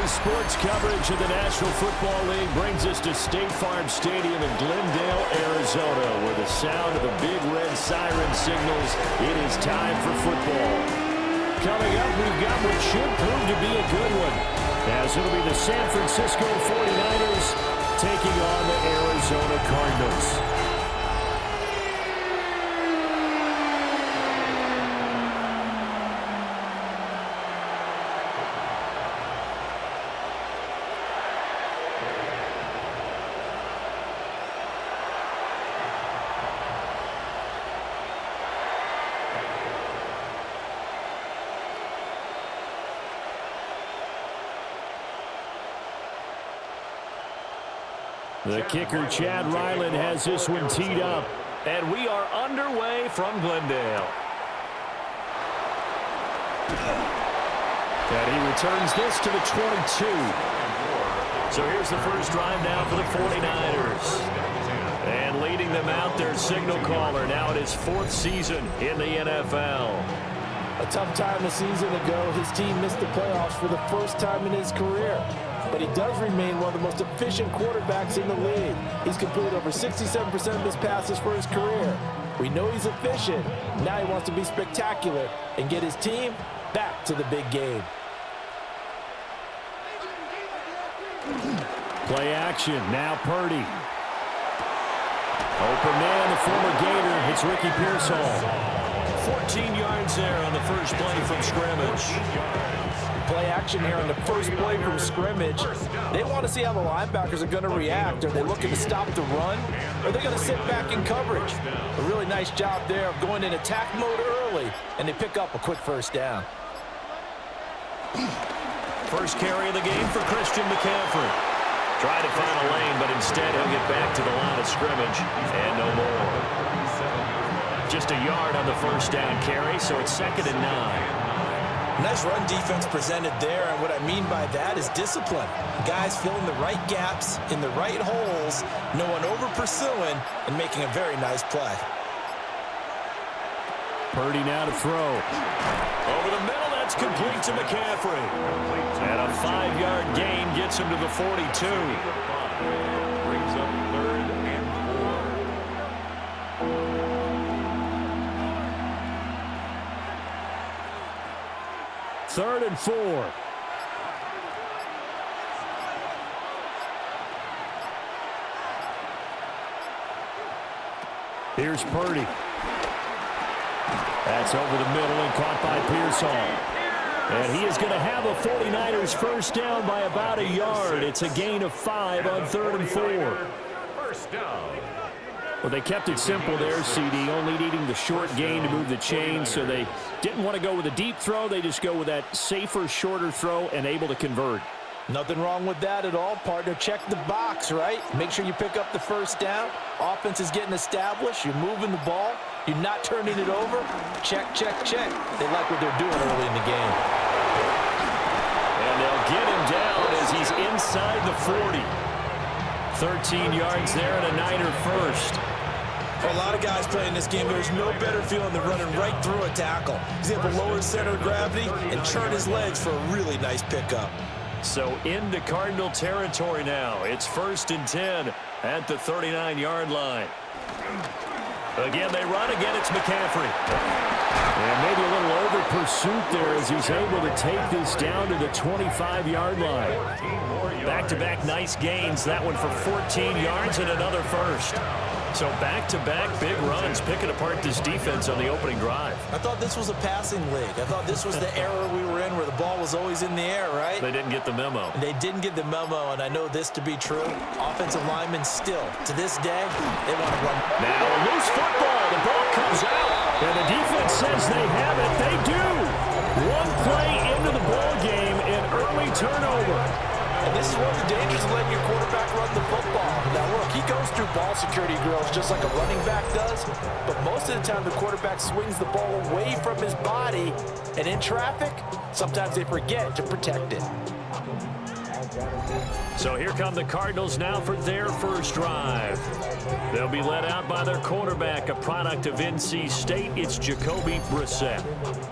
Sports coverage of the National Football League brings us to State Farm Stadium in Glendale, Arizona, where the sound of the big red siren signals it is time for football. Coming up, we've got what should prove to be a good one, as it'll be the San Francisco 49ers taking on the Arizona Cardinals. The kicker, Chad Ryland, has this one teed up. And we are underway from Glendale. And he returns this to the 22. So here's the first drive now for the 49ers. And leading them out, their signal caller, now in his 4th season in the NFL. A tough time a season ago, his team missed the playoffs for the first time in his career. But he does remain one of the most efficient quarterbacks in the league. He's completed over 67% of his passes for his career. We know he's efficient. Now he wants to be spectacular and get his team back to the big game. Play action, now Purdy. Open man, the former Gator, it's Ricky Pearsall. 14 yards there on the first play from scrimmage. Play action here on the first play from scrimmage. They want to see how the linebackers are going to react. Are they looking to stop the run? Or are they going to sit back in coverage? A really nice job there of going in attack mode early, and they pick up a quick first down. First carry of the game for Christian McCaffrey. Tried to find a lane, but instead he'll get back to the line of scrimmage and no more. Just a yard on the first down carry, so it's 2nd and 9. Nice run defense presented there, and what I mean by that is discipline. Guys filling the right gaps in the right holes, no one over-pursuing, and making a very nice play. Purdy now to throw. Over the middle, that's complete to McCaffrey. And a 5-yard gain gets him to the 42. Brings up 3rd and 4. 3rd and 4. Here's Purdy. That's over the middle and caught by Pearsall. And he is going to have a 49ers first down by about a yard. It's a gain of 5 on 3rd and 4. First down. Well, they kept it simple there, CD, only needing the short gain to move the chain, so they didn't want to go with a deep throw. They just go with that safer, shorter throw and able to convert. Nothing wrong with that at all, partner. Check the box, right? Make sure you pick up the first down. Offense is getting established. You're moving the ball. You're not turning it over. Check, check, check. They like what they're doing early in the game. And they'll get him down as he's inside the 40. 13 yards there and a Niner first. For a lot of guys playing this game, there's no better feeling than running right through a tackle. He's able to lower his center of gravity and turn his legs for a really nice pickup. So into Cardinal territory now. It's 1st and 10 at the 39-yard line. Again, they run. Again, it's McCaffrey. And maybe a little over pursuit there as he's able to take this down to the 25-yard line. Back-to-back nice gains. That one for 14 yards and another first. So back-to-back big runs, picking apart this defense on the opening drive. I thought this was a passing league. I thought this was the era we were in where the ball was always in the air, right? They didn't get the memo. They didn't get the memo, and I know this to be true. Offensive linemen still, to this day, they want to run. Now a loose football. The ball comes out, and the defense says they have it. They do. One play into the ball game, an early turnover. And this is one of the dangers of letting your quarterback run the football. Now, look, he goes through ball security drills just like a running back does, but most of the time the quarterback swings the ball away from his body, and in traffic, sometimes they forget to protect it. So here come the Cardinals now for their first drive. They'll be led out by their quarterback, a product of NC State. It's Jacoby Brissett.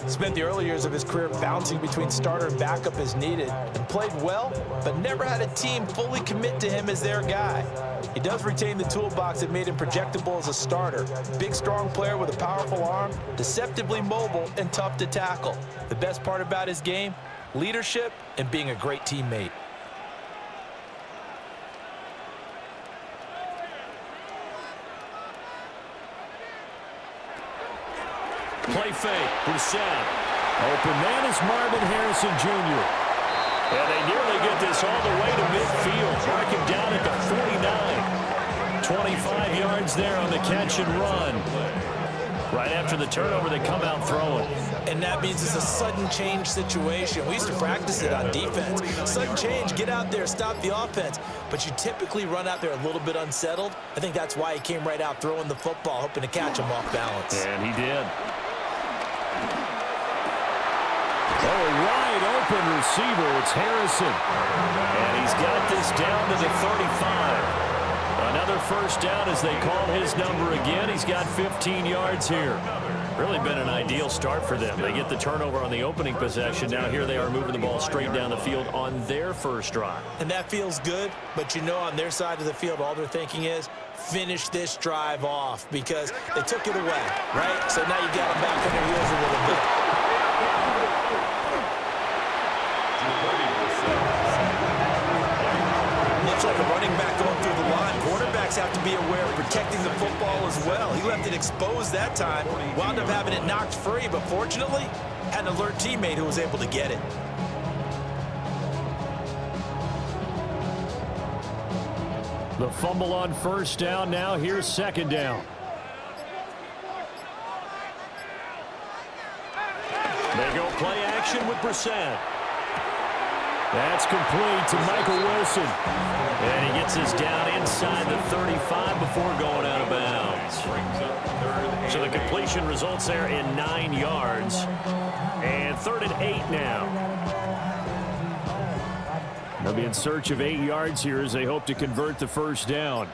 Spent the early years of his career bouncing between starter and backup as needed, and played well, but never had a team fully commit to him as their guy. He does retain the toolbox that made him projectable as a starter. Big, strong player with a powerful arm, deceptively mobile, and tough to tackle. The best part about his game, leadership and being a great teammate. Play fake, Brissett. Open man is Marvin Harrison Jr. And they nearly get this all the way to midfield. Mark him down at the 49. 25 yards there on the catch and run. Right after the turnover, they come out throwing. And that means it's a sudden change situation. We used to practice it on defense. Sudden change, get out there, stop the offense. But you typically run out there a little bit unsettled. I think that's why he came right out throwing the football, hoping to catch him off balance. And he did. Oh, wide open receiver. It's Harrison. And he's got this down to the 35. Another first down as they call his number again. He's got 15 yards here. Really been an ideal start for them. They get the turnover on the opening possession. Now here they are moving the ball straight down the field on their first drive. And that feels good, but you know on their side of the field, all they're thinking is, finish this drive off because they took it away, right? So now you got them back on their heels a little bit. Much like a running back going through the line, quarterbacks have to be aware of protecting the football as well. He left it exposed that time, wound up having it knocked free, but fortunately, had an alert teammate who was able to get it. The fumble on first down. Now here's second down. They go play action with Brissett. That's complete to Michael Wilson. And he gets us down inside the 35 before going out of bounds. So the completion results there in 9 yards. And 3rd and 8 now. They'll be in search of 8 yards here as they hope to convert the first down.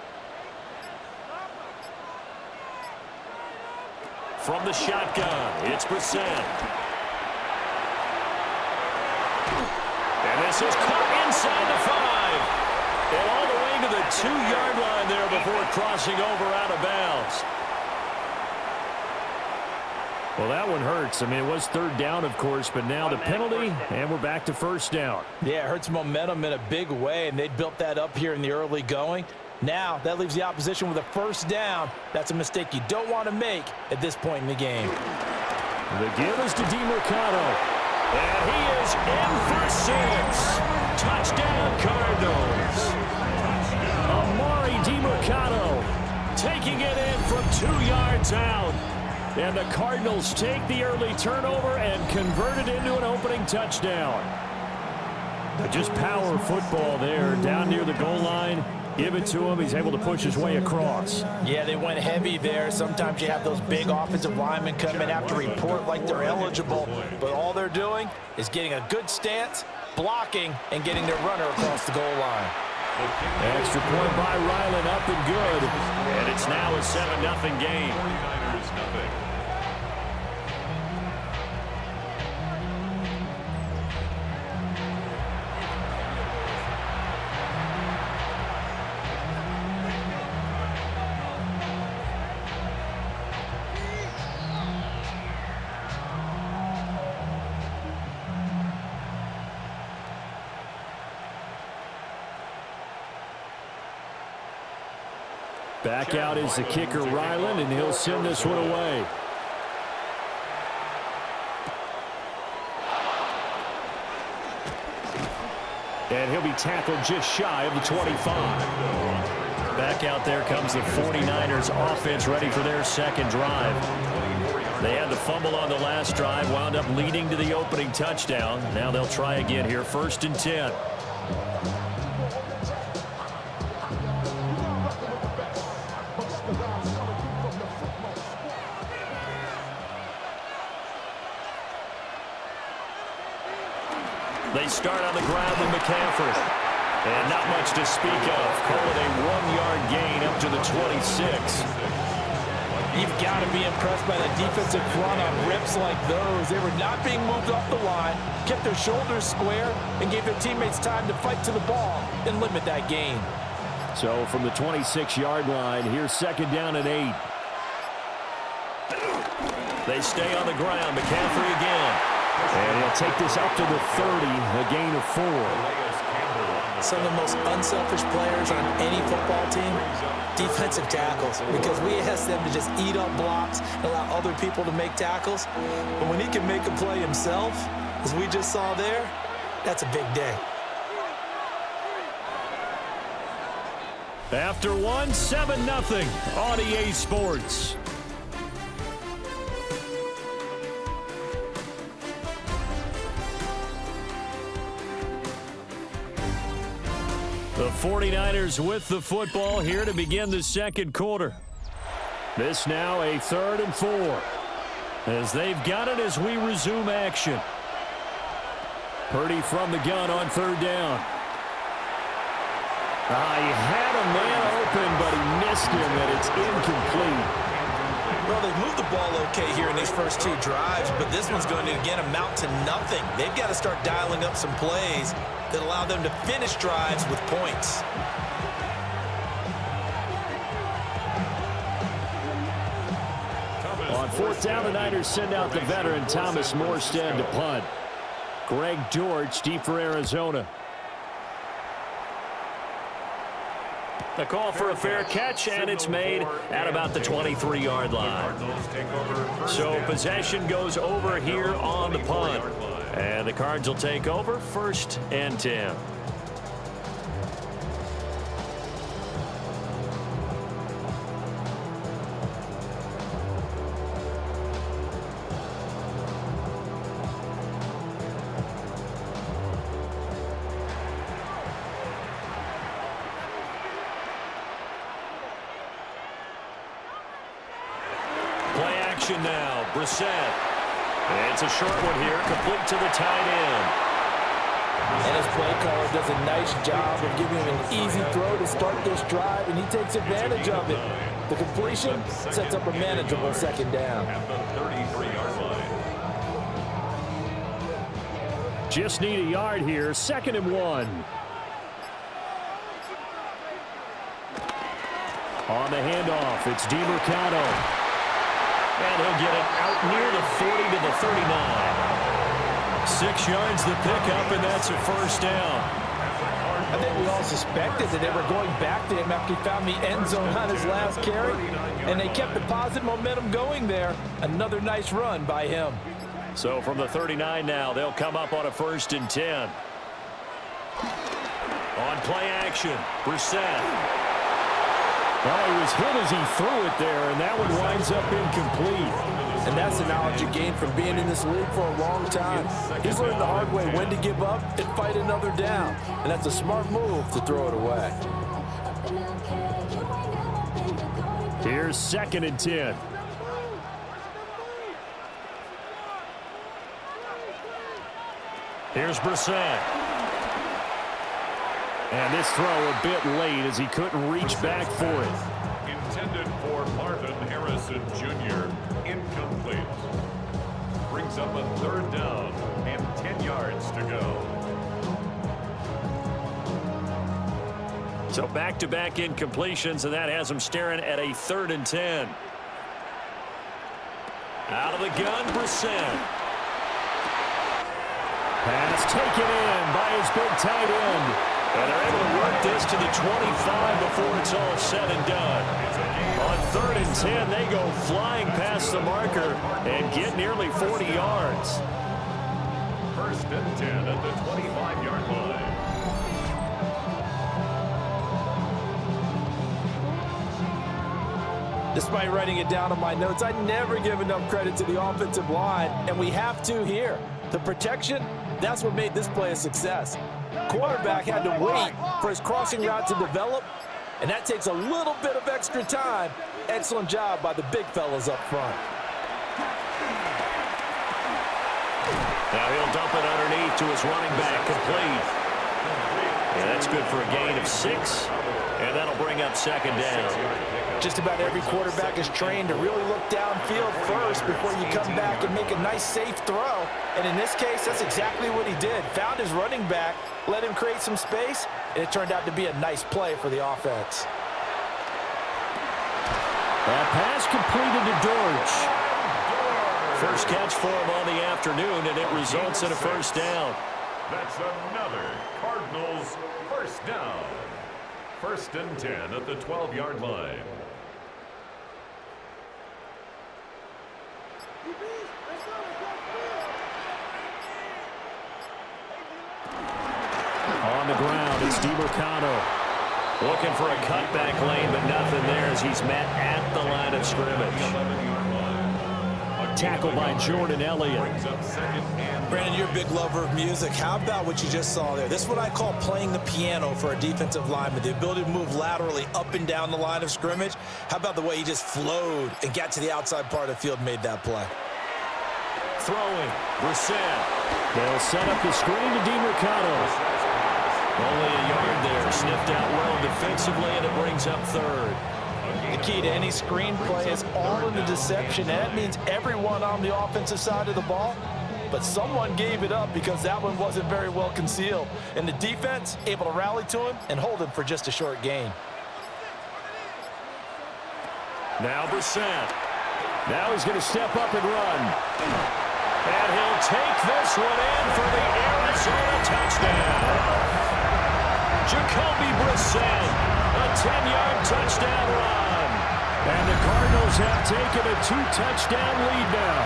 From the shotgun, it's Brissett. And this is caught inside the 5. And all the way to the 2-yard line there before crossing over out of bounds. Well, that one hurts. I mean, it was 3rd down, of course, but now the penalty, and we're back to first down. Yeah, it hurts momentum in a big way, and they built that up here in the early going. Now, that leaves the opposition with a first down. That's a mistake you don't want to make at this point in the game. The give is to DeMercado. And he is in for 6. Touchdown, Cardinals. Amari DeMercado taking it in from 2 yards out. And the Cardinals take the early turnover and convert it into an opening touchdown. Just power football there down near the goal line. Give it to him. He's able to push his way across. Yeah, they went heavy there. Sometimes you have those big offensive linemen come in, have to report like they're eligible. But all they're doing is getting a good stance, blocking, and getting their runner across the goal line. Extra point by Ryland, up and good. And it's now a 7-0 game. Back out is the kicker, Ryland, and he'll send this one away. And he'll be tackled just shy of the 25. Back out there comes the 49ers offense ready for their second drive. They had the fumble on the last drive, wound up leading to the opening touchdown. Now they'll try again here, 1st and 10. They start on the ground with McCaffrey. And not much to speak of. Call it a 1-yard gain up to the 26. You've got to be impressed by the defensive front on rips like those. They were not being moved off the line, kept their shoulders square, and gave their teammates time to fight to the ball and limit that gain. So from the 26-yard line, here's second down and 8. They stay on the ground. McCaffrey again. And he'll take this up to the 30, a gain of 4. Some of the most unselfish players on any football team, defensive tackles, because we ask them to just eat up blocks and allow other people to make tackles. But when he can make a play himself, as we just saw there, that's a big day. After one, 7-0 on EA Sports. The 49ers with the football here to begin the second quarter. This now a 3rd and 4. As they've got it as we resume action. Purdy from the gun on 3rd down. He had a man open, but he missed him, and it's incomplete. Well, they've moved the ball okay here in these first 2 drives, but this one's going to, again, amount to nothing. They've got to start dialing up some plays that allow them to finish drives with points. On 4th down, the Niners send out the veteran Thomas Morstead to punt. Greg George deep for Arizona. The call for a fair catch, and it's made at about the 23-yard line. So possession goes over here on the punt. And the Cards will take over 1st and 10. Play action now. Brissett. It's a short one here, complete to the tight end. And his play caller does a nice job of giving him an easy throw to start this drive, and he takes advantage of it. The completion sets up a manageable 2nd down. Just need a yard here, 2nd and 1. On the handoff, it's DiMercado. And he'll get it out near the 40 to the 39. 6 yards the pickup, and that's a 1st down. I think we all suspected that they were going back to him after he found the end zone on his last carry, and they kept the positive momentum going there. Another nice run by him. So from the 39 now, they'll come up on a 1st and 10. On play action, Brissett. Well, he was hit as he threw it there, and that one winds up incomplete. And that's the knowledge you gain from being in this league for a long time. He's learned the hard way when to give up and fight another down. And that's a smart move to throw it away. Here's 2nd and 10. Here's Brissett. And this throw a bit late as he couldn't reach back for it. Intended for Marvin Harrison Jr. Incomplete. Brings up a 3rd down and 10 yards to go. So back-to-back incompletions, and that has him staring at a 3rd and 10. Out of the gun, Brissett. Pass taken in by his big tight end. And they're able to work this to the 25 before it's all said and done. On 3rd and 10, they go flying past the marker and get nearly 40 yards. 1st and 10 at the 25-yard line. Despite writing it down on my notes, I never give enough credit to the offensive line, and we have to here. The protection, that's what made this play a success. Quarterback had to wait for his crossing route to develop, and that takes a little bit of extra time. Excellent job by the big fellas up front. Now he'll dump it underneath to his running back, complete. And that's good for a gain of 6. And that'll bring up second down. Just about every quarterback is trained to really look downfield first before you come back and make a nice, safe throw. And in this case, that's exactly what he did. Found his running back, let him create some space, and it turned out to be a nice play for the offense. That pass completed to Dortch. First catch for him on the afternoon, and it results in a first down. That's another Cardinals first down. 1st and 10 at the 12-yard line. On the ground, it's DiMercado. Looking for a cutback lane, but nothing there as he's met at the line of scrimmage. Tackled by Jordan Elliott. Brandon, you're a big lover of music. How about what you just saw there? This is what I call playing the piano for a defensive lineman, the ability to move laterally up and down the line of scrimmage. How about the way he just flowed and got to the outside part of the field and made that play? Throwing, Brissett. They'll set up the screen to DiMercado. Only a yard there, sniffed out well defensively, and it brings up third. The key to any screen play is all in the deception. That means everyone on the offensive side of the ball, but someone gave it up because that one wasn't very well concealed. And the defense able to rally to him and hold him for just a short gain. Now Brissett. Now he's going to step up and run. And he'll take this one in for the Arizona touchdown. Jacoby Brissett, a 10-yard touchdown run. And the Cardinals have taken a 2-touchdown lead now.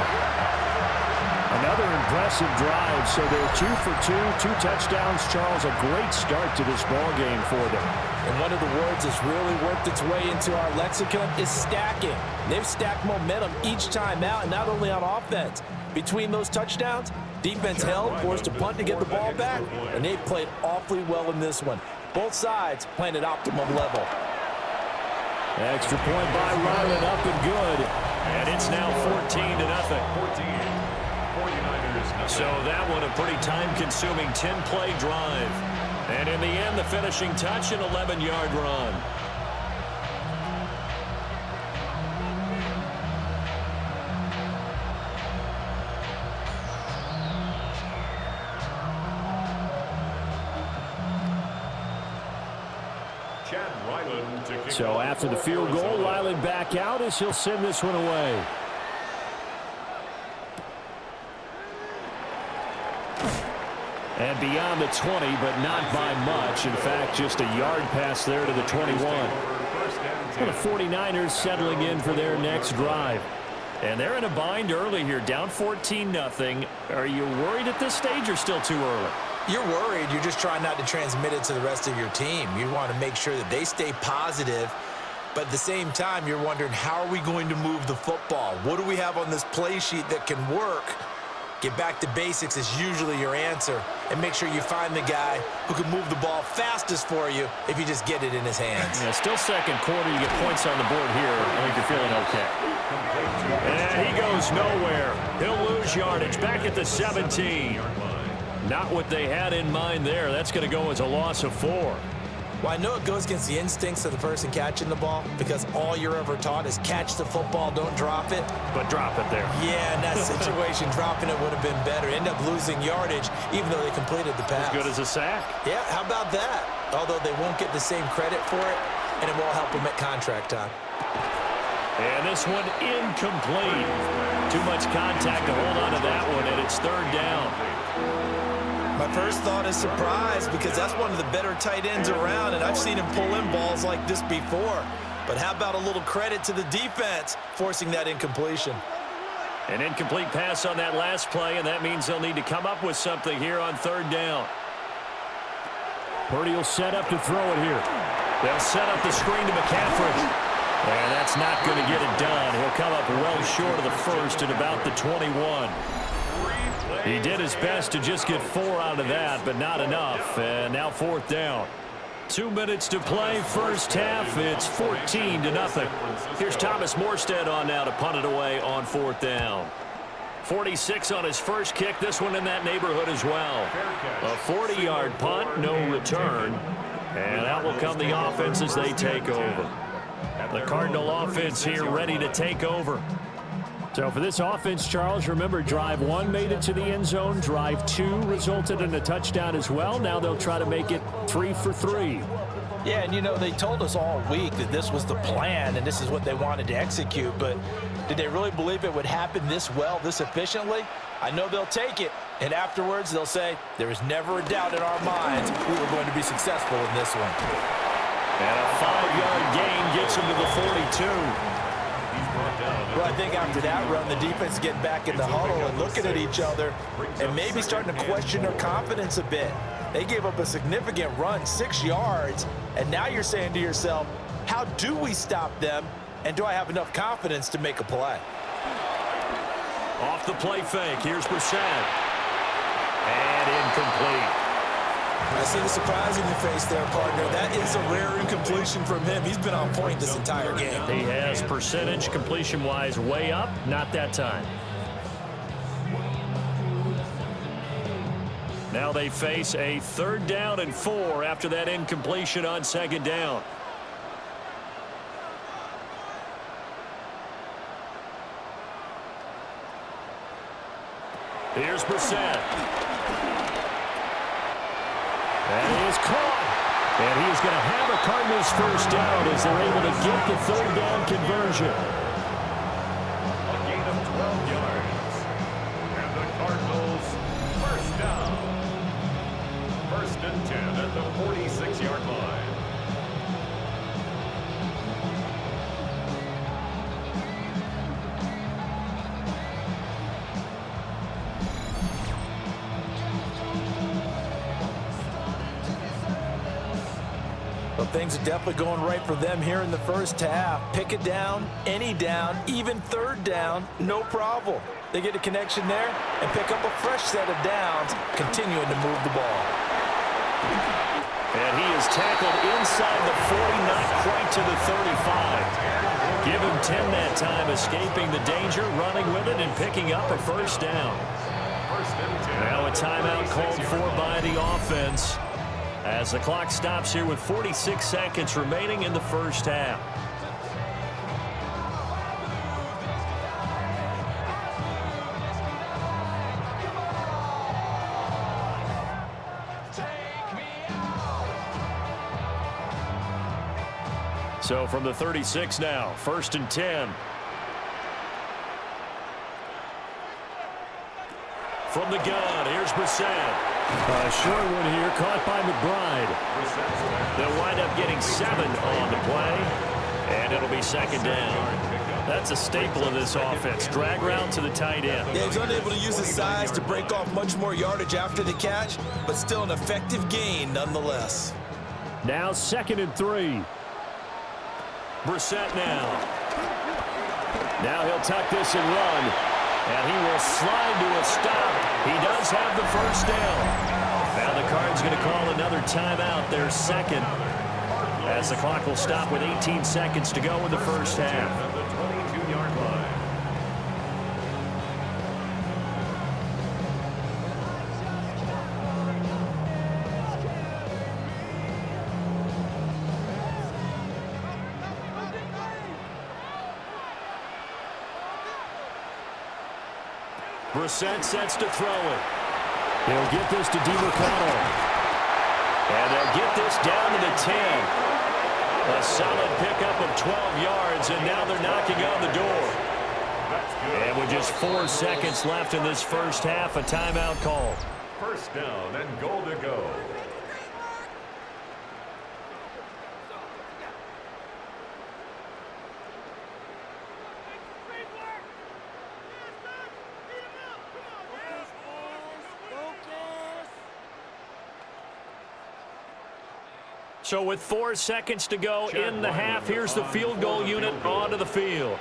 Another impressive drive, so they're 2 for 2 touchdowns. Charles, a great start to this ball game for them. And one of the words that's really worked its way into our lexicon is stacking. They've stacked momentum each time out, and not only on offense. Between those touchdowns, defense held, forced to punt to get the ball back, and they played awfully well in this one. Both sides playing at optimum level. Extra point by Ryland, up and good. And it's now 14-0. 49ers. So that one a pretty time-consuming 10-play drive. And in the end, the finishing touch, an 11-yard run. So after the field goal, Ryland back out as he'll send this one away. And beyond the 20, but not by much. In fact, just a yard pass there to the 21. And the 49ers settling in for their next drive. And they're in a bind early here, down 14-0. Are you worried at this stage or still too early? You're worried. You're just trying not to transmit it to the rest of your team. You want to make sure that they stay positive. But at the same time, you're wondering, how are we going to move the football? What do we have on this play sheet that can work? Get back to basics is usually your answer. And make sure you find the guy who can move the ball fastest for you if you just get it in his hands. Yeah, still second quarter. You get points on the board here. I think you're feeling okay. And he goes nowhere. He'll lose yardage back at the 17. Not what they had in mind there. That's going to go as a loss of 4. Well, I know it goes against the instincts of the person catching the ball because all you're ever taught is catch the football, don't drop it. But drop it there. Yeah, in that situation, dropping it would have been better. End up losing yardage even though they completed the pass. As good as a sack. Yeah, how about that? Although they won't get the same credit for it, and it won't help them at contract time. And this one incomplete. Too much contact to hold on to that one, and it's third down. My first thought is surprise because that's one of the better tight ends around, and I've seen him pull in balls like this before. But how about a little credit to the defense forcing that incompletion? An incomplete pass on that last play, and that means they'll need to come up with something here on third down. Purdy will set up to throw it here. They'll set up the screen to McCaffrey. And that's not going to get it done. He'll come up well short of the first at about the 21. He did his best to just get 4 out of that, but not enough. And now fourth down. 2 minutes to play, first half. It's 14-0. Here's Thomas Morstead on now to punt it away on fourth down. 46 on his first kick. This one in that neighborhood as well. A 40-yard punt, no return. And out will come the offense as they take over. The Cardinal offense here ready to take over. So for this offense, Charles, remember drive 1 made it to the end zone. Drive 2 resulted in a touchdown as well. Now they'll try to make it 3 for 3. Yeah, and you know, they told us all week that this was the plan and this is what they wanted to execute, but did they really believe it would happen this well, this efficiently? I know they'll take it, and afterwards they'll say, there was never a doubt in our minds we were going to be successful in this one. And a 5-yard gain gets him to the 42. Well, I think after that run, the defense is getting back in the huddle and looking at each other and maybe starting to question their confidence a bit. They gave up a significant run, 6 yards, and now you're saying to yourself, how do we stop them, and do I have enough confidence to make a play? Off the play fake, here's Brissett. And incomplete. I see the surprise in your face there, partner. That is a rare incompletion from him. He's been on point this entire game. He has percentage completion-wise way up, not that time. Now they face a 3rd down and 4 after that incompletion on 2nd down. Here's Brissett. And he is caught. And he is going to have a Cardinals first down as they're able to get the 3rd down conversion. A gain of 12 yards. And the Cardinals first down. 1st and 10 at the 46-yard line. Well, things are definitely going right for them here in the first half. Pick it down, any down, even 3rd down, no problem. They get a connection there and pick up a fresh set of downs, continuing to move the ball. And he is tackled inside the 40, not quite to the 35. Give him 10 that time, escaping the danger, running with it, and picking up a first down. Now a timeout called for by the offense as the clock stops here with 46 seconds remaining in the first half. So from the 36 now, 1st and 10. From the gun, here's Brissett. A short one here, caught by McBride. They'll wind up getting 7 on the play, and it'll be 2nd down. That's a staple of this offense. Drag route to the tight end. Yeah, he's unable to use his size to break off much more yardage after the catch, but still an effective gain nonetheless. Now 2nd and 3. Brissett now. Now he'll tuck this and run, and he will slide to a stop. He does have the first down. Now the Cards going to call another timeout, their 2nd, as the clock will stop with 18 seconds to go in the first half. At the 22-yard line. Brissett sets to throw it. He'll get this to DiMercado. And they'll get this down to the 10. A solid pickup of 12 yards, and now they're knocking on the door. And with just 4 seconds left in this first half, a timeout call. First down and goal to go. So with 4 seconds to go in the half, here's the field goal unit onto the field.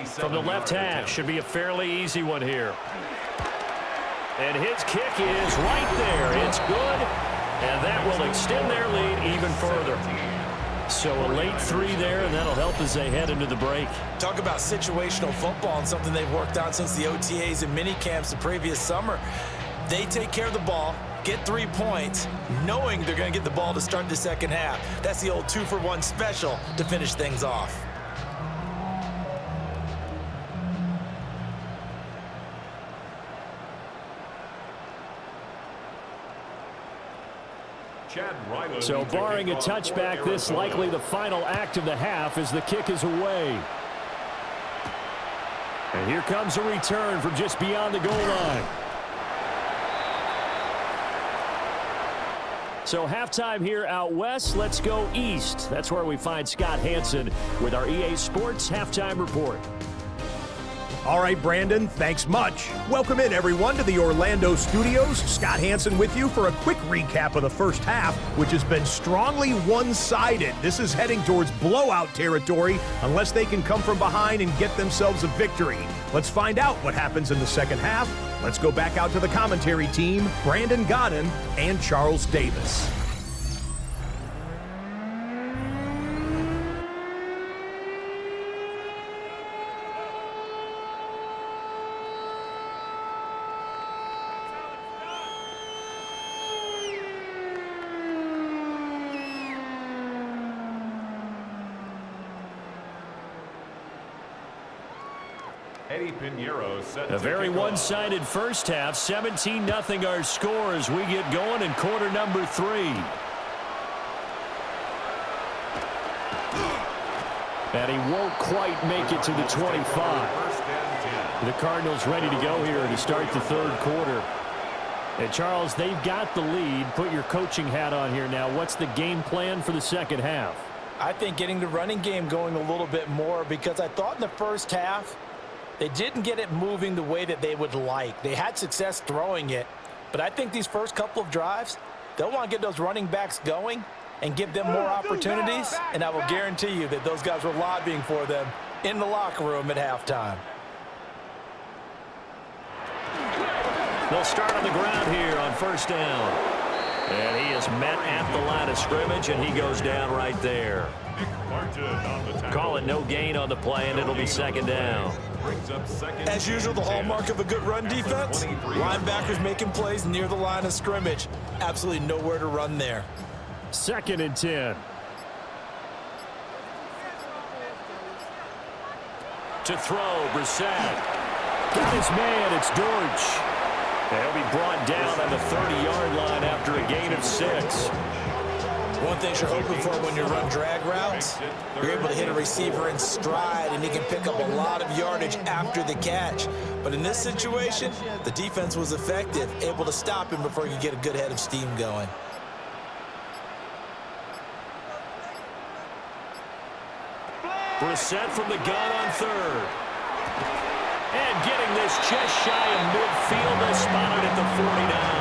From the left hash, should be a fairly easy one here. And his kick is right there. It's good, and that will extend their lead even further. So a late 3 there, and that'll help as they head into the break. Talk about situational football and something they've worked on since the OTAs and mini camps the previous summer. They take care of the ball, get 3 points, knowing they're going to get the ball to start the second half. That's the old 2-for-1 special to finish things off. So barring a touchback, this likely the final act of the half as the kick is away. And here comes a return from just beyond the goal line. So halftime here out west. Let's go east. That's where we find Scott Hansen with our EA Sports Halftime Report. All right, Brandon, thanks much. Welcome in, everyone, to the Orlando studios. Scott Hansen with you for a quick recap of the first half, which has been strongly one-sided. This is heading towards blowout territory unless they can come from behind and get themselves a victory. Let's find out what happens in the second half. Let's go back out to the commentary team, Brandon Godden and Charles Davis. A very one-sided first half, 17-0 our score as we get going in quarter number 3. And he won't quite make it to the 25. The Cardinals ready to go here to start the third quarter. And Charles, they've got the lead. Put your coaching hat on here now. What's the game plan for the second half? I think getting the running game going a little bit more, because I thought in the first half they didn't get it moving the way that they would like. They had success throwing it, but I think these first couple of drives, they'll want to get those running backs going and give them more opportunities, and I will guarantee you that those guys were lobbying for them in the locker room at halftime. They'll start on the ground here on first down. And he is met at the line of scrimmage, and he goes down right there. Call it no gain on the play, and it'll be second down. As usual, the hallmark of a good run defense, linebackers making plays near the line of scrimmage. Absolutely nowhere to run there. 2nd and 10. To throw, Brissett. Got his man, it's Dortch. He'll be brought down on the 30-yard line after a gain of 6. One thing you're hoping for when you run drag routes, you're able to hit a receiver in stride, and he can pick up a lot of yardage after the catch. But in this situation, the defense was effective, able to stop him before he could get a good head of steam going. Brissett from the gun on 3rd. And getting this just shy of midfield, they spotted at the 49.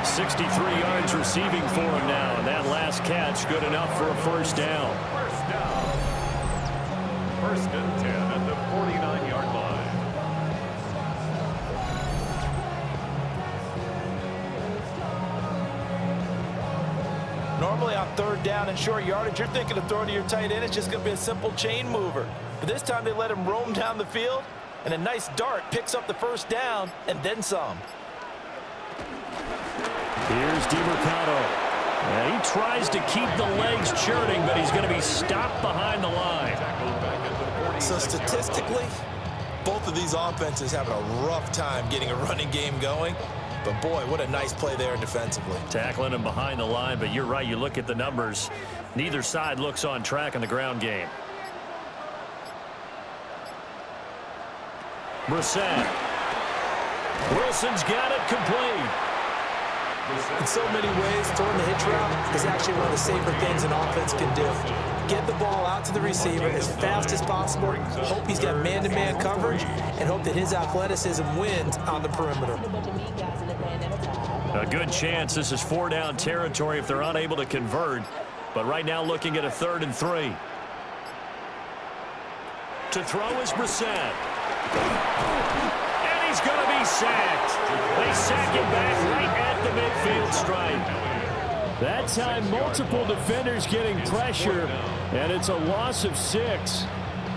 63 yards receiving for him now, and that last catch good enough for a first down. First down. 1st and 10 at the 49-yard line. Normally on 3rd down and short yardage, you're thinking of throwing to your tight end. It's just going to be a simple chain mover. But this time they let him roam down the field, and a nice dart picks up the first down and then some. Here's DiMercato. And he tries to keep the legs churning, but he's going to be stopped behind the line. So statistically, both of these offenses having a rough time getting a running game going. But boy, what a nice play there defensively. Tackling him behind the line, but you're right. You look at the numbers. Neither side looks on track in the ground game. Brissett. Wilson's got it complete. In so many ways, throwing the hitch route is actually one of the safer things an offense can do. Get the ball out to the receiver as fast as possible, hope he's got man-to-man coverage, and hope that his athleticism wins on the perimeter. A good chance this is 4-down territory if they're unable to convert. But right now looking at a 3rd and 3. To throw is Brissett. And he's going to be sacked. They sack him back right at the midfield stripe. That time, multiple defenders getting pressure, and it's a loss of 6.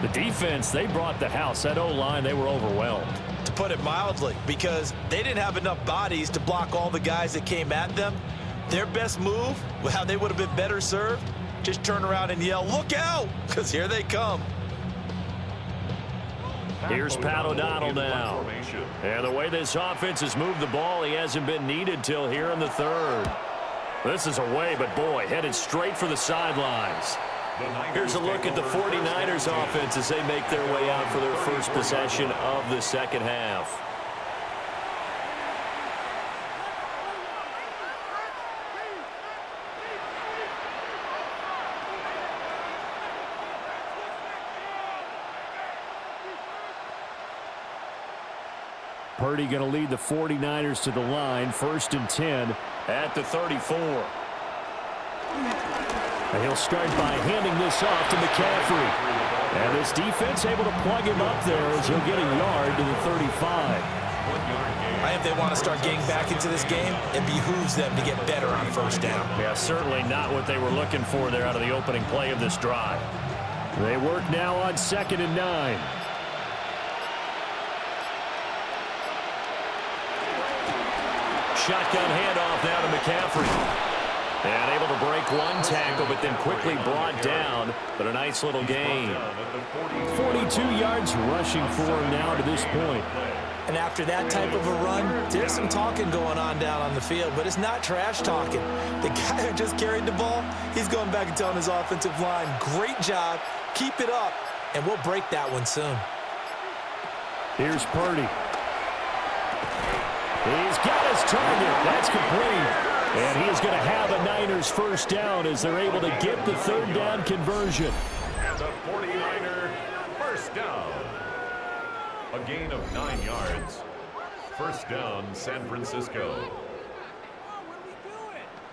The defense, they brought the house. That O-line, they were overwhelmed. To put it mildly, because they didn't have enough bodies to block all the guys that came at them. Their best move, how they would have been better served, just turn around and yell, "Look out!" because here they come. Here's Pat O'Donnell now. And the way this offense has moved the ball, he hasn't been needed till here in the third. This is away, but boy, headed straight for the sidelines. Here's a look at the 49ers offense as they make their way out for their first possession of the second half. Purdy going to lead the 49ers to the line, 1st and 10 at the 34. And he'll start by handing this off to McCaffrey. And this defense able to plug him up there as he'll get a yard to the 35. If they want to start getting back into this game, it behooves them to get better on first down. Yeah, certainly not what they were looking for there out of the opening play of this drive. They work now on 2nd and 9. Shotgun handoff now to McCaffrey. And able to break one tackle, but then quickly brought down. But a nice little gain. 42 yards rushing for him now to this point. And after that type of a run, there's some talking going on down on the field, but it's not trash talking. The guy who just carried the ball, he's going back and telling his offensive line, "Great job, keep it up, and we'll break that one soon." Here's Purdy. He's got his target. That's complete. And he is going to have a Niners first down as they're able to get the third down conversion. And the 49er first down. A gain of 9 yards. First down, San Francisco.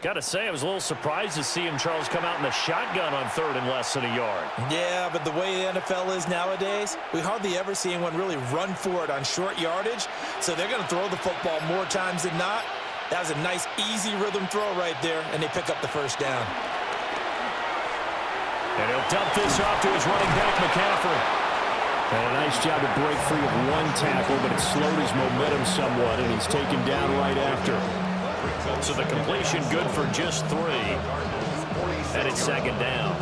Got to say, I was a little surprised to see him, Charles, come out in the shotgun on 3rd and less than a yard. Yeah, but the way the NFL is nowadays, we hardly ever see anyone really run for it on short yardage. So they're going to throw the football more times than not. That was a nice, easy rhythm throw right there, and they pick up the first down. And he'll dump this off to his running back, McCaffrey. And a nice job to break free of one tackle, but it slowed his momentum somewhat, and he's taken down right after. So the completion good for just 3. And it's 2nd down.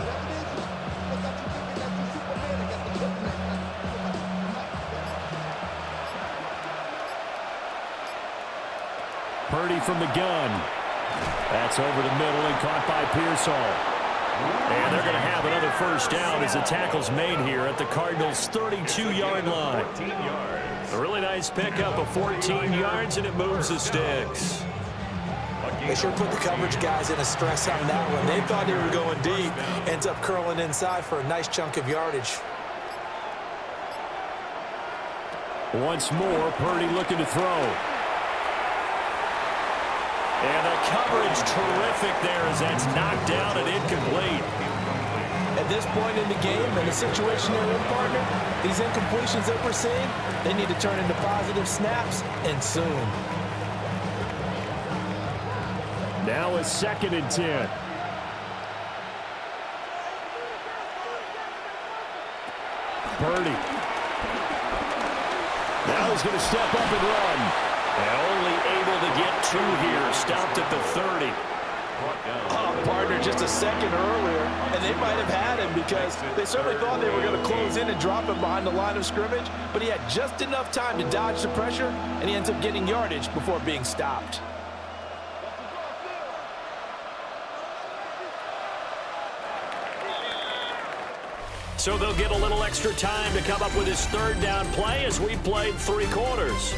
Purdy from the gun. That's over the middle and caught by Pearsall. And they're going to have another first down as the tackle's made here at the Cardinals' 32-yard line. A really nice pickup of 14 yards, and it moves the sticks. They sure put the coverage guys in a stress on that one. They thought they were going deep. Ends up curling inside for a nice chunk of yardage. Once more, Purdy looking to throw. And the coverage terrific there as that's knocked down and incomplete. At this point in the game, and the situation they're in, partner, these incompletions that we're seeing, they need to turn into positive snaps, and soon. Now a 2nd and 10. Purdy. Now he's going to step up and run. And only able to get 2 here. Stopped at the 30. Oh, partner, just a second earlier, and they might have had him because they certainly thought they were going to close in and drop him behind the line of scrimmage, but he had just enough time to dodge the pressure, and he ends up getting yardage before being stopped. So they'll get a little extra time to come up with his 3rd down play as we played 3 quarters.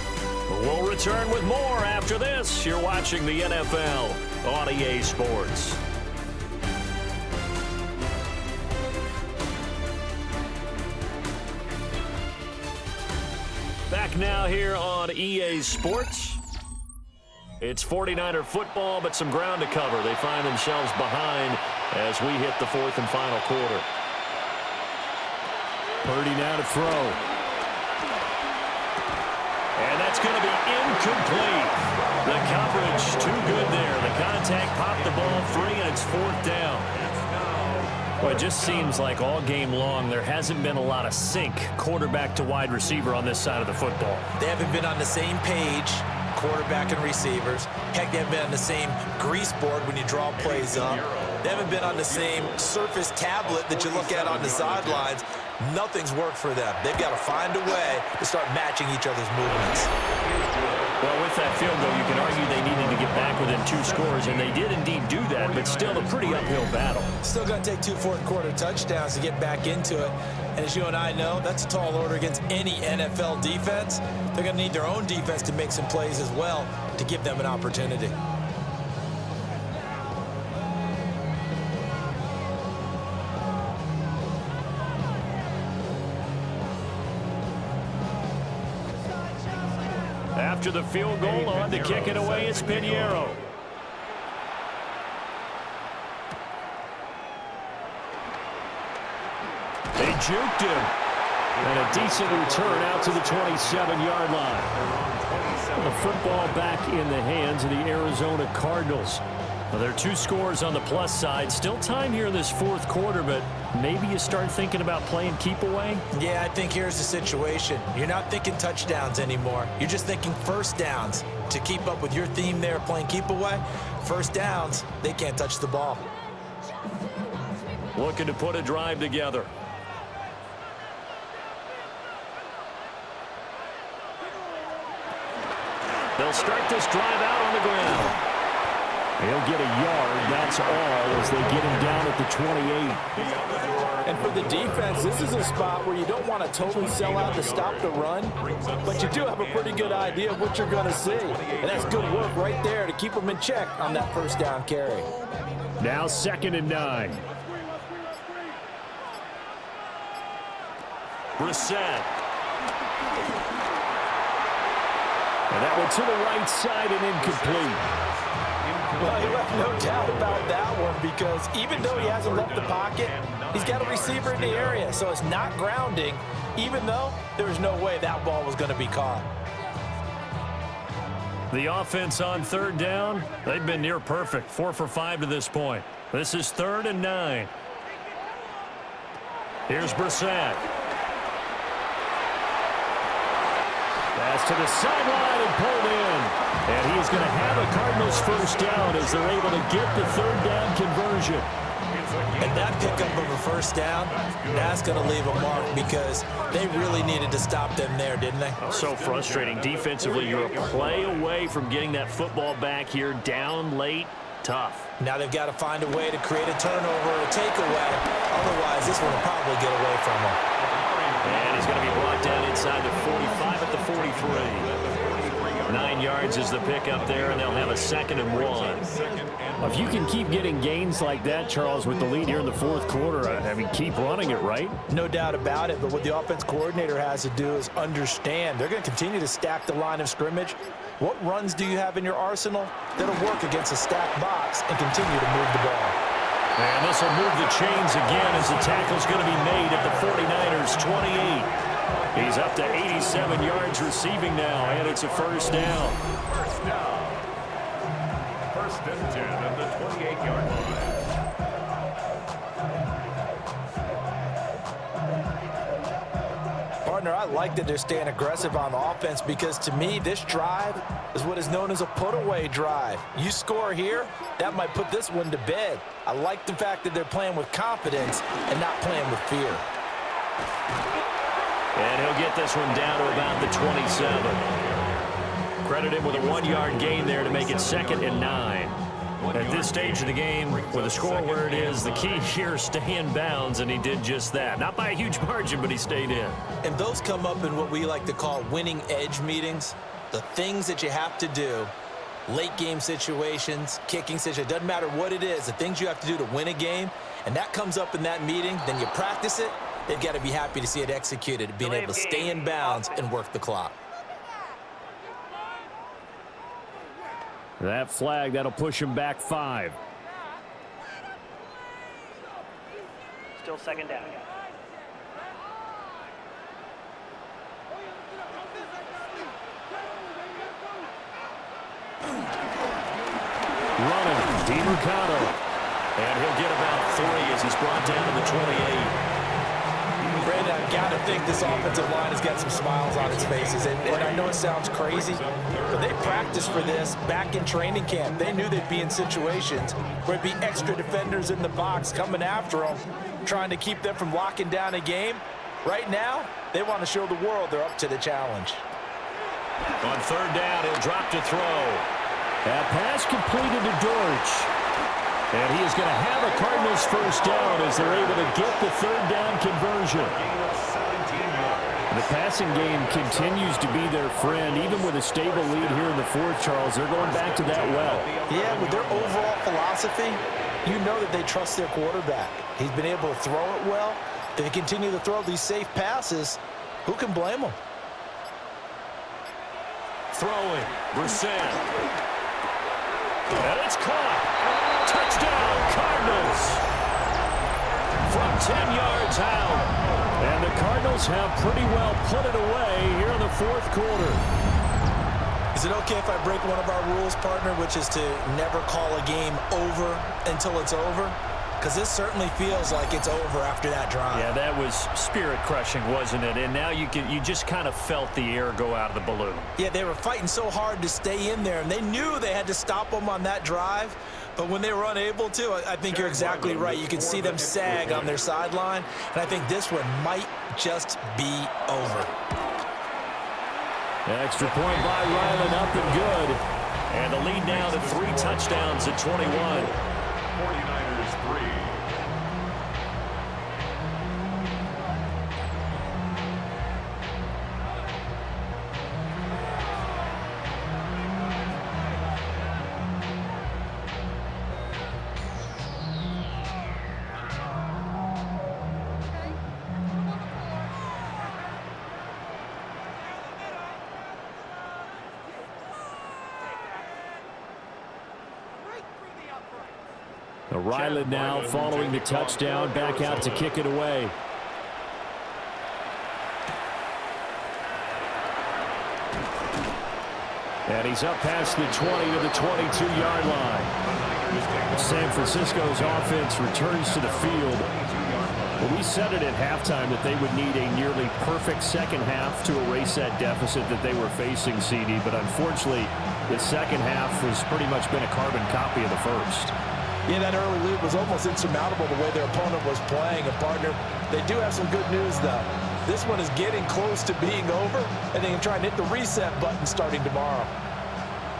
We'll return with more after this. You're watching the NFL on EA Sports. Back now here on EA Sports. It's 49er football, but some ground to cover. They find themselves behind as we hit the 4th and final quarter. Purdy now to throw. And that's going to be incomplete. The coverage too good there. The contact popped the ball free, and it's 4th down. Well, it just seems like all game long there hasn't been a lot of sync quarterback to wide receiver on this side of the football. They haven't been on the same page, quarterback and receivers. Heck, they haven't been on the same grease board when you draw plays up. They haven't been on the same surface tablet that you look at on the sidelines. Nothing's worked for them. They've got to find a way to start matching each other's movements. Well, with that field goal, you can argue they needed to get back within 2 scores, and they did indeed do that, but still a pretty uphill battle. Still going to take 2 fourth-quarter touchdowns to get back into it. And as you and I know, that's a tall order against any NFL defense. They're going to need their own defense to make some plays as well to give them an opportunity. After the field goal, on to kick it away, it's Pinheiro. They juked him. And a decent return out to the 27-yard line. The football back in the hands of the Arizona Cardinals. Well, there are 2 scores on the plus side. Still time here in this 4th quarter, but maybe you start thinking about playing keep away? Yeah, I think here's the situation. You're not thinking touchdowns anymore. You're just thinking first downs. To keep up with your theme there, playing keep away, first downs, they can't touch the ball. Looking to put a drive together. They'll start this drive out on the ground. He'll get a yard, that's all, as they get him down at the 28. And for the defense, this is a spot where you don't want to totally sell out to stop the run, but you do have a pretty good idea of what you're going to see. And that's good work right there to keep them in check on that first down carry. Now 2nd and 9. Brissett. And that one to the right side and incomplete. Well, he left no doubt about that one, because even though he hasn't left the pocket, he's got a receiver in the area, so it's not grounding, even though there's no way that ball was going to be caught. The offense on 3rd down, they've been near perfect, 4 for 5 to this point. This is 3rd and 9. Here's Brissett. Pass to the sideline and pulled in. And he's going to have a Cardinals first down as they're able to get the 3rd down conversion. And that pickup of a first down, that's going to leave a mark, because they really needed to stop them there, didn't they? So frustrating. Defensively, you're a play away from getting that football back here, down late, tough. Now they've got to find a way to create a turnover or a takeaway. Otherwise, this one will probably get away from them. And he's going to be brought down inside the 45 at the 43. 9 yards is the pickup there, and they'll have a 2nd and 1. If you can keep getting gains like that, Charles, with the lead here in the 4th quarter, I mean, keep running it, right? No doubt about it, but what the offense coordinator has to do is understand they're going to continue to stack the line of scrimmage. What runs do you have in your arsenal that'll work against a stacked box and continue to move the ball? And this will move the chains again as the tackle's going to be made at the 49ers' 28. He's up to 87 yards receiving now, and it's a first down. First down. 1st and 10 at the 28-yard line. Partner, I like that they're staying aggressive on offense, because to me, this drive is what is known as a put-away drive. You score here, that might put this one to bed. I like the fact that they're playing with confidence and not playing with fear. And he'll get this one down to about the 27. Credit him with a 1-yard gain there to make it 2nd and 9. At this stage of the game, with the score where it is, the key here, stay in bounds, and he did just that. Not by a huge margin, but he stayed in. And those come up in what we like to call winning edge meetings. The things that you have to do, late game situations, kicking situations, doesn't matter what it is, the things you have to do to win a game, and that comes up in that meeting, then you practice it. They've got to be happy to see it executed, being able to stay in bounds and work the clock. That flag, that'll push him back 5. Still 2nd down. DiMercado. And he'll get about 3 as he's brought down to the 28. Brandon, I've got to think this offensive line has got some smiles on its faces. And I know it sounds crazy, but they practiced for this back in training camp. They knew they'd be in situations where it'd be extra defenders in the box coming after them, trying to keep them from locking down a game. Right now, they want to show the world they're up to the challenge. On third down, he'll drop to throw. That pass completed to Dortch. And he is going to have a Cardinals first down as they're able to get the third down conversion. The passing game continues to be their friend. Even with a stable lead here in the fourth, Charles, they're going back to that well. Yeah, with their overall philosophy, you know that they trust their quarterback. He's been able to throw it well. If they continue to throw these safe passes, who can blame them? Throwing, Brissett. And it's caught. Touchdown, Cardinals. From 10 yards out. And the Cardinals have pretty well put it away here in the fourth quarter. Is it okay if I break one of our rules, partner, which is to never call a game over until it's over? Because this certainly feels like it's over after that drive. Yeah, that was spirit-crushing, wasn't it? And now you just kind of felt the air go out of the balloon. Yeah, they were fighting so hard to stay in there, and they knew they had to stop them on that drive. But when they were unable to, I think you're exactly right. You can see them sag on their sideline, and I think this one might just be over. Extra point by Ryland, up and good. And the lead now to 3 touchdowns at 21. 49ers 3. Ryland now following the touchdown, back out to kick it away. And he's up past the 20 to the 22-yard line. San Francisco's offense returns to the field. Well, we said it at halftime that they would need a nearly perfect second half to erase that deficit that they were facing, CD. But unfortunately, the second half has pretty much been a carbon copy of the first. Yeah, that early lead was almost insurmountable the way their opponent was playing. And, partner, they do have some good news, though. This one is getting close to being over, and they can try and hit the reset button starting tomorrow.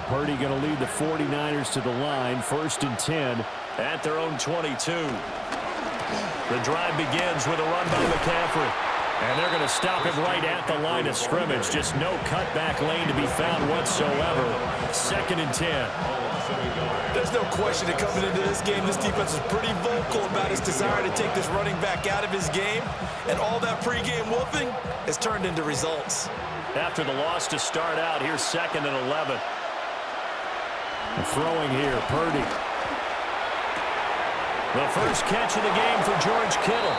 Purdy going to lead the 49ers to the line, 1st and 10. At their own 22. The drive begins with a run by McCaffrey. And they're going to stop him right at the line of scrimmage. Just no cutback lane to be found whatsoever. 2nd and 10. There's no question that coming into this game, this defense is pretty vocal about its desire to take this running back out of his game. And all that pregame whooping has turned into results. After the loss to start out, here's 2nd and 11. And throwing here, Purdy. The first catch of the game for George Kittle.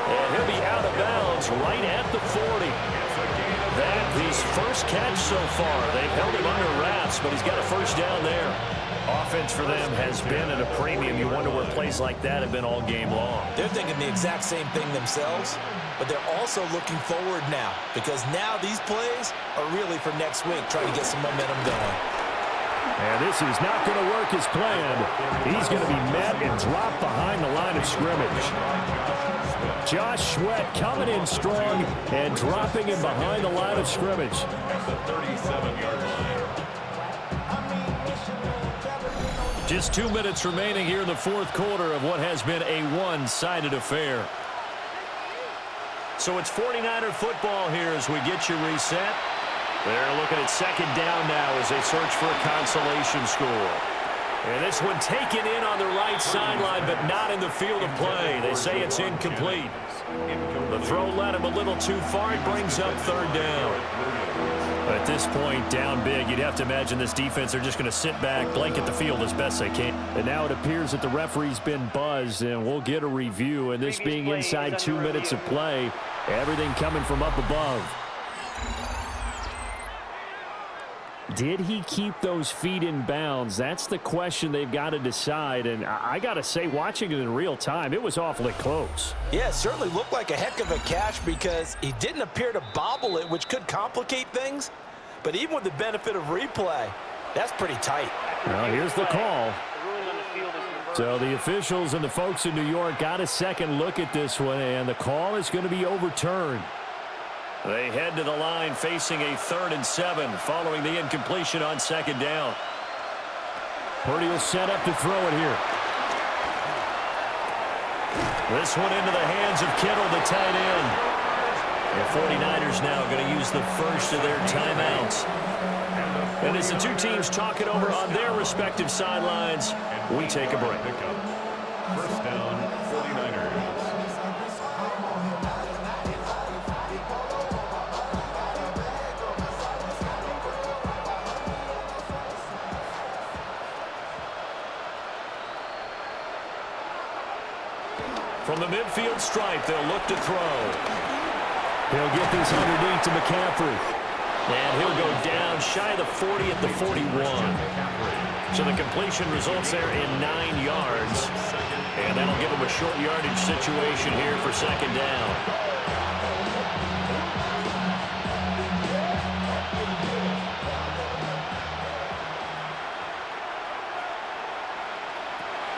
And he'll be out of bounds right at the 40. That's his first catch so far. They've held him under wraps, but he's got a first down there. Offense for them has been at a premium. You wonder where plays like that have been all game long. They're thinking the exact same thing themselves, but they're also looking forward now because now these plays are really for next week, trying to get some momentum going. And this is not going to work as planned. He's going to be met and dropped behind the line of scrimmage. Josh Sweat coming in strong and dropping him behind the line of scrimmage. At the 37-yard line. Just 2 minutes remaining here in the fourth quarter of what has been a one-sided affair. So it's 49er football here as we get you reset. They're looking at 2nd down now as they search for a consolation score. And this one taken in on the right sideline, but not in the field of play. They say it's incomplete. The throw led him a little too far. It brings up 3rd down. At this point, down big, you'd have to imagine this defense are just going to sit back, blanket the field as best they can. And now it appears that the referee's been buzzed, and we'll get a review. And this being inside 2 minutes of play, everything coming from up above. Did he keep those feet in bounds? That's the question they've got to decide. And I got to say, watching it in real time, it was awfully close. Yeah, it certainly looked like a heck of a catch because he didn't appear to bobble it, which could complicate things. But even with the benefit of replay, that's pretty tight. Well, here's the call. So the officials and the folks in New York got a second look at this one, and the call is going to be overturned. They head to the line facing a 3rd and 7 following the incompletion on 2nd down. Purdy will set up to throw it here. This one into the hands of Kittle, the tight end. The 49ers now going to use the first of their timeouts. And as the two teams talk it over on their respective sidelines, we take a break. First down, 49ers. From the midfield stripe, they'll look to throw. He'll get this underneath to McCaffrey. And he'll go down shy of the 40 at the 41. So the completion results there in 9 yards. And that'll give him a short yardage situation here for 2nd down.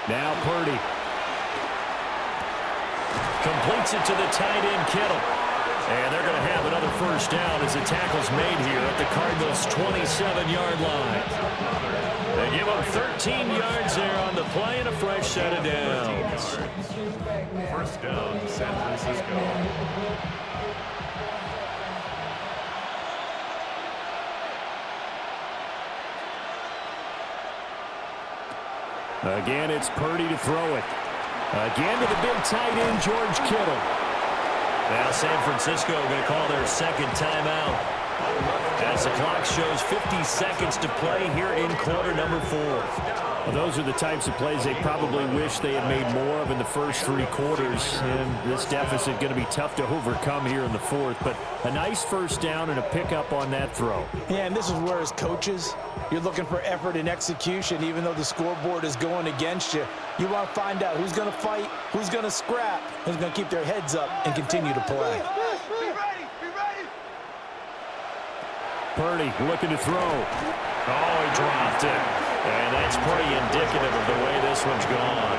Now Purdy. Completes it to the tight end, Kittle. And they're going to have another first down as the tackle's made here at the Cardinals' 27-yard line. They give them 13 yards there on the play and a fresh set of downs. First down, San Francisco. Again, it's Purdy to throw it. Again to the big tight end, George Kittle. Now San Francisco going to call their 2nd timeout as the clock shows 50 seconds to play here in quarter number 4. Well, those are the types of plays they probably wish they had made more of in the first 3 quarters. And this deficit going to be tough to overcome here in the 4th. But a nice first down and a pickup on that throw. Yeah, and this is where as coaches, you're looking for effort and execution, even though the scoreboard is going against you. You want to find out who's going to fight, who's going to scrap, who's going to keep their heads up and continue to play. Purdy looking to throw. Oh, he dropped it. And that's pretty indicative of the way this one's gone.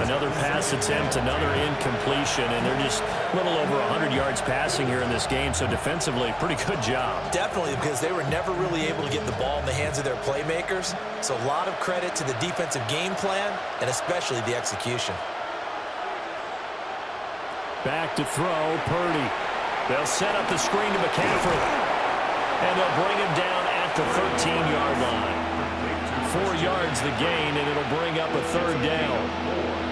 Another pass attempt, another incompletion, and they're just a little over 100 yards passing here in this game, so defensively, pretty good job. Definitely, because they were never really able to get the ball in the hands of their playmakers, so a lot of credit to the defensive game plan and especially the execution. Back to throw, Purdy. They'll set up the screen to McCaffrey, and they'll bring him down at the 13-yard line. 4 yards the gain, and it'll bring up a 3rd down.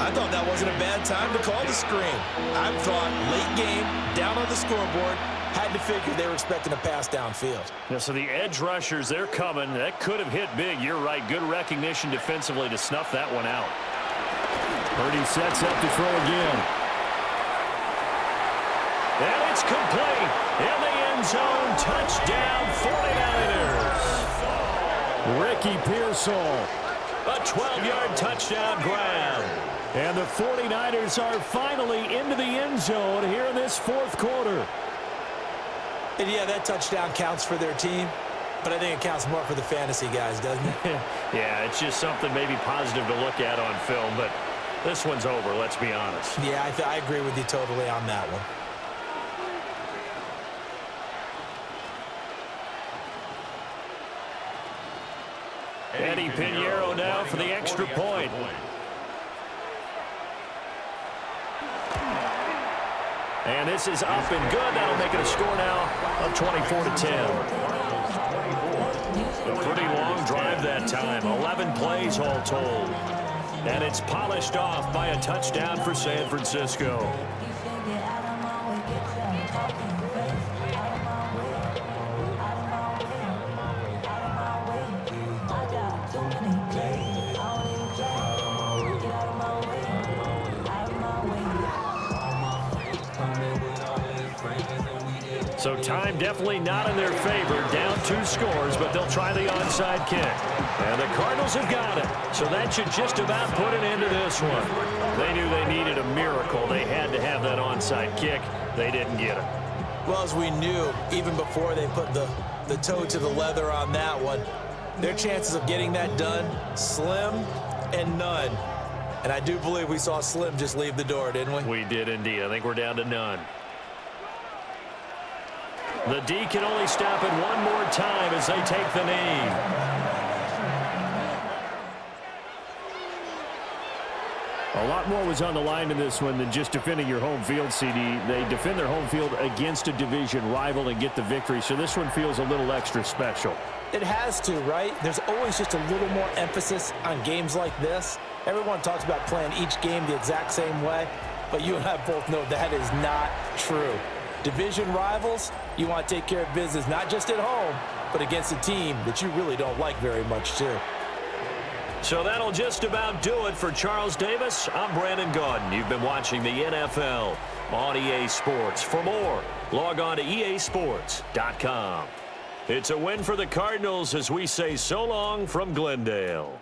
I thought that wasn't a bad time to call the screen. I thought late game, down on the scoreboard, had to figure they were expecting a pass downfield. Yeah, so the edge rushers, they're coming. That could have hit big. You're right. Good recognition defensively to snuff that one out. Purdy sets up to throw again. And it's complete. In the end zone, touchdown 49ers. Ricky Pearsall. A 12-yard touchdown grab. And the 49ers are finally into the end zone here in this 4th quarter. And yeah, that touchdown counts for their team, but I think it counts more for the fantasy guys, doesn't it? Yeah, it's just something maybe positive to look at on film, but this one's over, let's be honest. Yeah, I agree with you totally on that one. Eddie Pinheiro now for the extra point. And this is up and good. That'll make it a score now of 24-10. A pretty long drive that time. 11 plays all told. And it's polished off by a touchdown for San Francisco. So time definitely not in their favor. Down 2 scores, but they'll try the onside kick. And the Cardinals have got it. So that should just about put an end to this one. They knew they needed a miracle. They had to have that onside kick. They didn't get it. Well, as we knew, even before they put the toe to the leather on that one, their chances of getting that done, slim and none. And I do believe we saw Slim just leave the door, didn't we? We did indeed. I think we're down to none. The D can only stop it one more time as they take the knee. A lot more was on the line in this one than just defending your home field, CD. They defend their home field against a division rival and get the victory, so this one feels a little extra special. It has to, right? There's always just a little more emphasis on games like this. Everyone talks about playing each game the exact same way, but you and I both know that is not true. Division rivals, you want to take care of business not just at home, but against a team that you really don't like very much too. So that'll just about do it for Charles Davis. I'm Brandon Gaudin. You've been watching the NFL on EA Sports. For more, log on to easports.com. It's a win for the Cardinals as we say so long from Glendale.